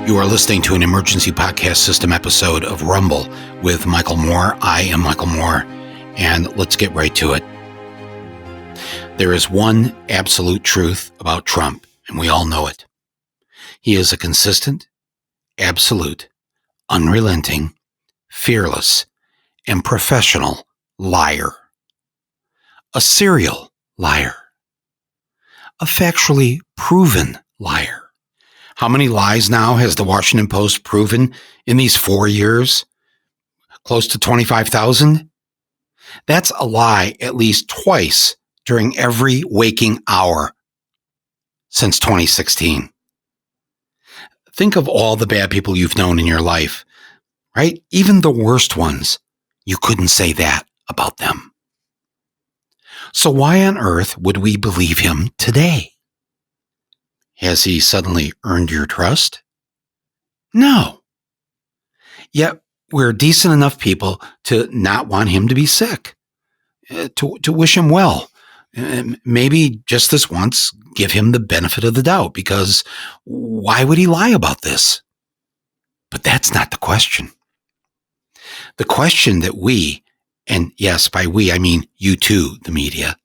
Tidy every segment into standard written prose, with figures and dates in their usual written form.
You are listening to an emergency podcast system episode of Rumble with Michael Moore. I am Michael Moore, and let's get right to it. There is one absolute truth about Trump, and we all know it. He is a consistent, absolute, unrelenting, fearless, and professional liar. A serial liar. A factually proven liar. How many lies now has the Washington Post proven in these 4 years? Close to 25,000? That's a lie at least twice during every waking hour since 2016. Think of all the bad people you've known in your life, right? Even the worst ones, you couldn't say that about them. So why on earth would we believe him today? Has he suddenly earned your trust? No. Yet we're decent enough people to not want him to be sick, to wish him well. Maybe just this once, give him the benefit of the doubt, because why would he lie about this? But that's not the question. The question that we, and yes, by we, I mean you too, the media,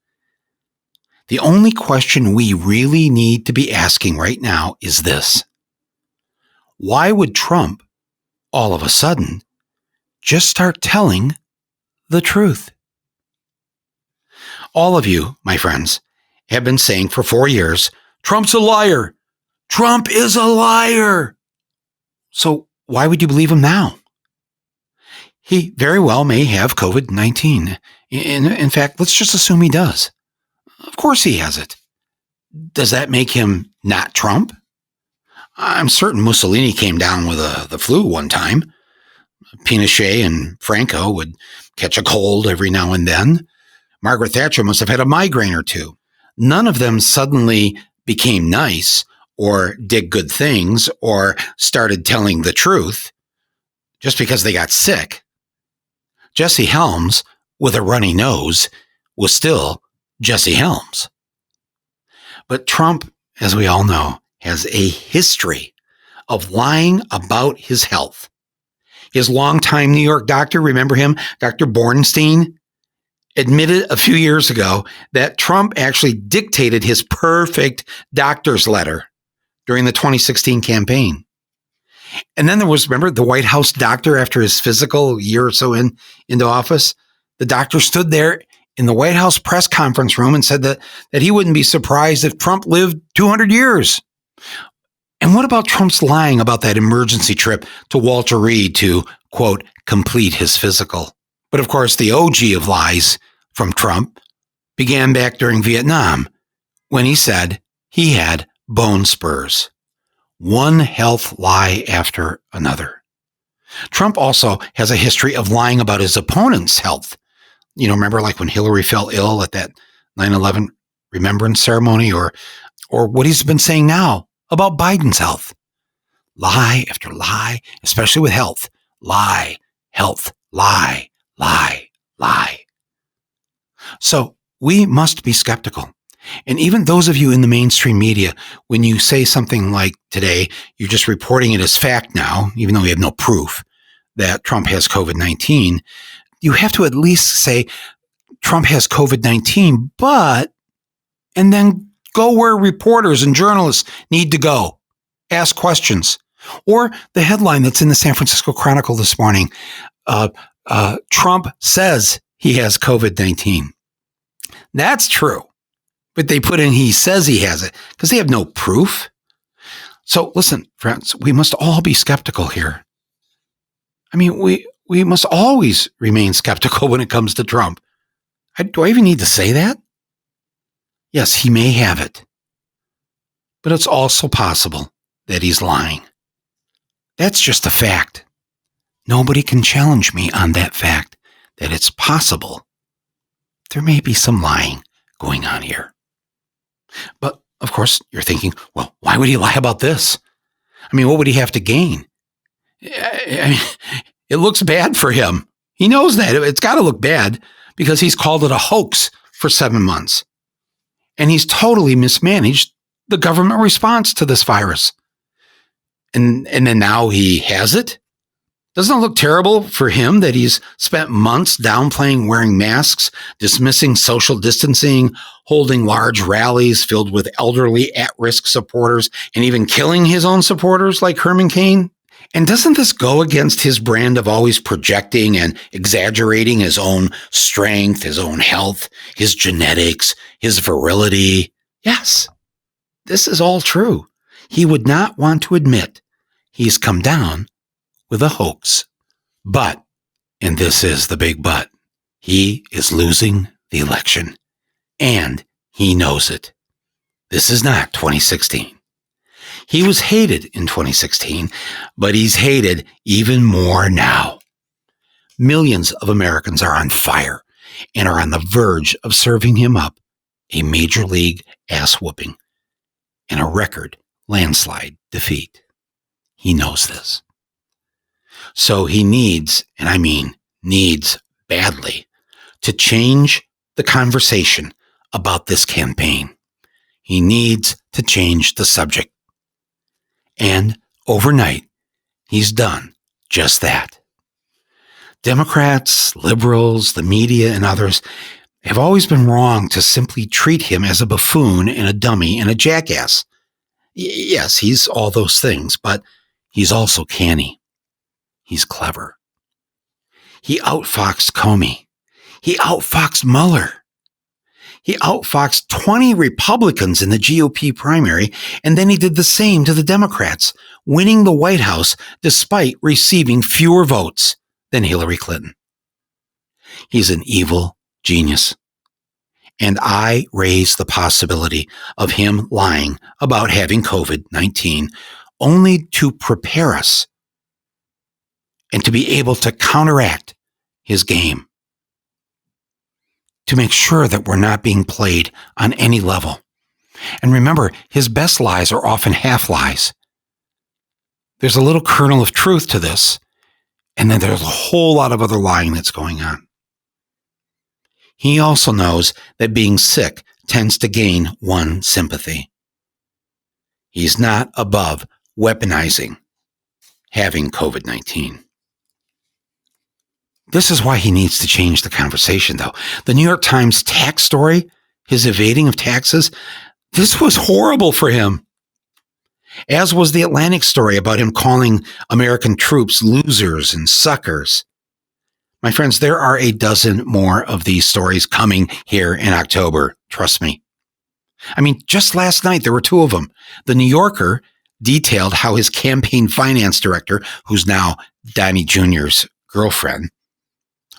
the only question we really need to be asking right now is this. Why would Trump, all of a sudden, just start telling the truth? All of you, my friends, have been saying for 4 years, Trump's a liar. Trump is a liar. So why would you believe him now? He very well may have COVID-19. In fact, let's just assume he does. Of course he has it. Does that make him not Trump? I'm certain Mussolini came down with the flu one time. Pinochet and Franco would catch a cold every now and then. Margaret Thatcher must have had a migraine or two. None of them suddenly became nice or did good things or started telling the truth just because they got sick. Jesse Helms, with a runny nose, was still Jesse Helms. But Trump, as we all know, has a history of lying about his health. His longtime New York doctor, remember him, Dr. Bornstein, admitted a few years ago that Trump actually dictated his perfect doctor's letter during the 2016 campaign. And then there was, remember, the White House doctor after his physical a year or so into office? The doctor stood there in the White House press conference room and said that he wouldn't be surprised if Trump lived 200 years. And what about Trump's lying about that emergency trip to Walter Reed to, quote, complete his physical? But of course, the OG of lies from Trump began back during Vietnam when he said he had bone spurs. One health lie after another. Trump also has a history of lying about his opponent's health. You know, remember like when Hillary fell ill at that 9/11 remembrance ceremony, or what he's been saying now about Biden's health. Lie after lie, especially with health. Lie, health, lie, lie, lie. So we must be skeptical. And even those of you in the mainstream media, when you say something like today, you're just reporting it as fact now, even though we have no proof that Trump has COVID-19, you have to at least say Trump has COVID-19, and then go where reporters and journalists need to go. Ask questions. Or the headline that's in the San Francisco Chronicle this morning, Trump says he has COVID-19. That's true. But they put in he says he has it because they have no proof. So listen, friends, we must all be skeptical here. I mean, we must always remain skeptical when it comes to Trump. Do I even need to say that? Yes, he may have it. But it's also possible that he's lying. That's just a fact. Nobody can challenge me on that fact that it's possible there may be some lying going on here. But, of course, you're thinking, well, why would he lie about this? I mean, what would he have to gain? I mean, it looks bad for him. He knows that. It's got to look bad because he's called it a hoax for 7 months. And he's totally mismanaged the government response to this virus. And then now he has it? Doesn't it look terrible for him that he's spent months downplaying wearing masks, dismissing social distancing, holding large rallies filled with elderly at-risk supporters, and even killing his own supporters like Herman Cain? And doesn't this go against his brand of always projecting and exaggerating his own strength, his own health, his genetics, his virility? Yes, this is all true. He would not want to admit he's come down with a hoax. But, and this is the big but, he is losing the election. And he knows it. This is not 2016. He was hated in 2016, but he's hated even more now. Millions of Americans are on fire and are on the verge of serving him up a major league ass whooping and a record landslide defeat. He knows this. So he needs, and I mean needs badly, to change the conversation about this campaign. He needs to change the subject. And overnight, he's done just that. Democrats, liberals, the media, and others have always been wrong to simply treat him as a buffoon and a dummy and a jackass. Yes, he's all those things, but he's also canny. He's clever. He outfoxed Comey. He outfoxed Mueller. He outfoxed 20 Republicans in the GOP primary, and then he did the same to the Democrats, winning the White House despite receiving fewer votes than Hillary Clinton. He's an evil genius. And I raise the possibility of him lying about having COVID-19 only to prepare us and to be able to counteract his game, to make sure that we're not being played on any level. And remember, his best lies are often half lies. There's a little kernel of truth to this, and then there's a whole lot of other lying that's going on. He also knows that being sick tends to gain one sympathy. He's not above weaponizing having COVID-19. This is why he needs to change the conversation, though. The New York Times tax story, his evading of taxes, this was horrible for him. As was the Atlantic story about him calling American troops losers and suckers. My friends, there are a dozen more of these stories coming here in October. Trust me. I mean, just last night, there were two of them. The New Yorker detailed how his campaign finance director, who's now Donnie Jr.'s girlfriend,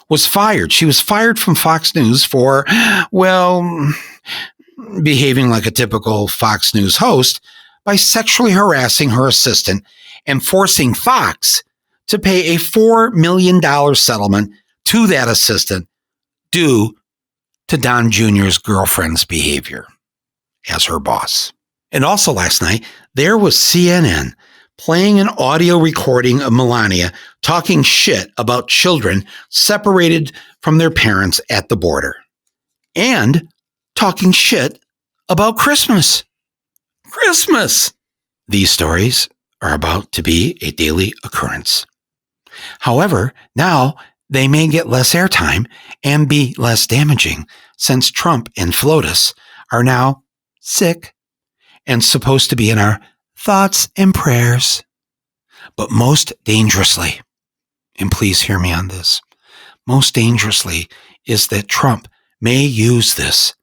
was fired. She was fired from Fox News for, well, behaving like a typical Fox News host by sexually harassing her assistant and forcing Fox to pay a $4 million settlement to that assistant due to Don Jr.'s girlfriend's behavior as her boss. And also last night, there was CNN playing an audio recording of Melania talking shit about children separated from their parents at the border and talking shit about Christmas. Christmas! These stories are about to be a daily occurrence. However, now they may get less airtime and be less damaging since Trump and FLOTUS are now sick and supposed to be in our thoughts and prayers. But most dangerously, and please hear me on this, most dangerously is that Trump may use this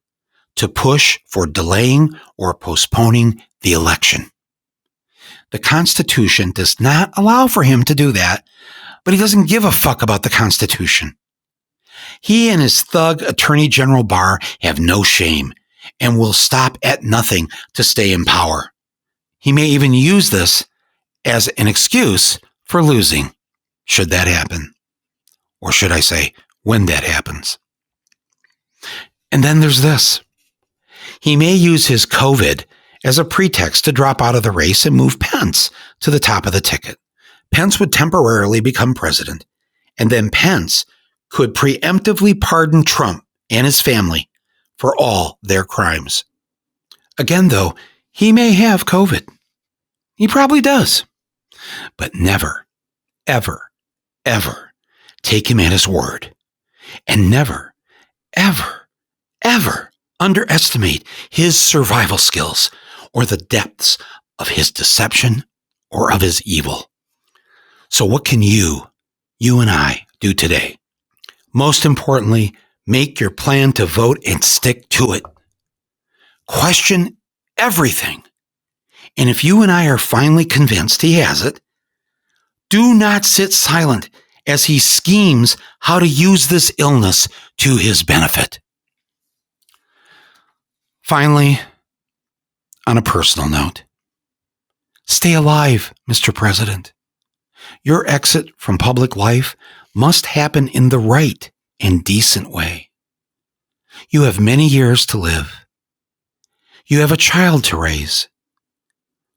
to push for delaying or postponing the election. The Constitution does not allow for him to do that, but he doesn't give a fuck about the Constitution. He and his thug Attorney General Barr have no shame and will stop at nothing to stay in power. He may even use this as an excuse for losing, should that happen. Or should I say, when that happens. And then there's this. He may use his COVID as a pretext to drop out of the race and move Pence to the top of the ticket. Pence would temporarily become president, and then Pence could preemptively pardon Trump and his family for all their crimes. Again, though, he may have COVID. He probably does. But never, ever, ever take him at his word. And never, ever, ever underestimate his survival skills or the depths of his deception or of his evil. So what can you and I do today? Most importantly, make your plan to vote and stick to it. Question everything. And if you and I are finally convinced he has it, do not sit silent as he schemes how to use this illness to his benefit. Finally, on a personal note, stay alive, Mr. President. Your exit from public life must happen in the right and decent way. You have many years to live. You have a child to raise,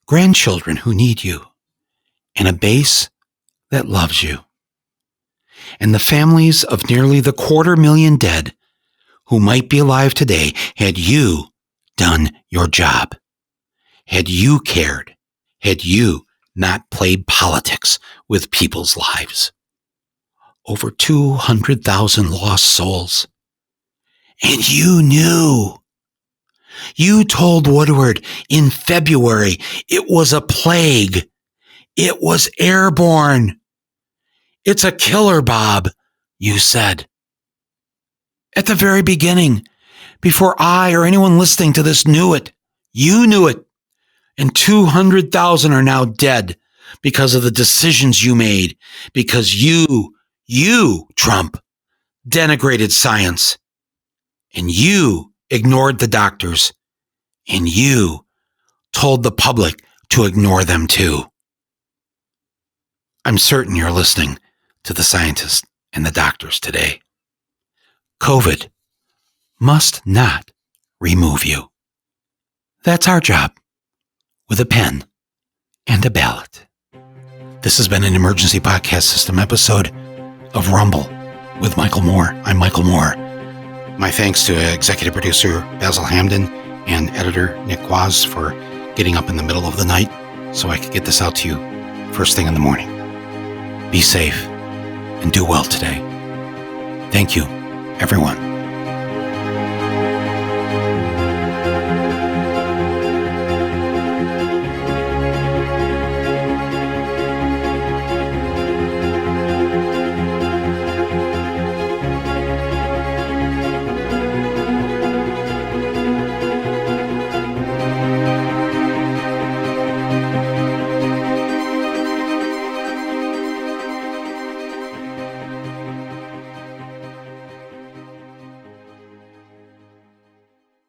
grandchildren who need you, and a base that loves you. And the families of nearly the 250,000 dead who might be alive today had you done your job, had you cared, had you not played politics with people's lives. Over 200,000 lost souls. And you knew. You told Woodward in February it was a plague. It was airborne. It's a killer, Bob, you said. At the very beginning, before I or anyone listening to this knew it, you knew it. And 200,000 are now dead because of the decisions you made, because you, Trump, denigrated science, and you ignored the doctors, and you told the public to ignore them too. I'm certain you're listening to the scientists and the doctors today. COVID must not remove you. That's our job, with a pen and a ballot. This has been an Emergency Podcast System episode of Rumble with Michael Moore. I'm Michael Moore. My thanks to executive producer Basil Hamden and editor Nick Quaz for getting up in the middle of the night so I could get this out to you first thing in the morning. Be safe and do well today. Thank you, everyone.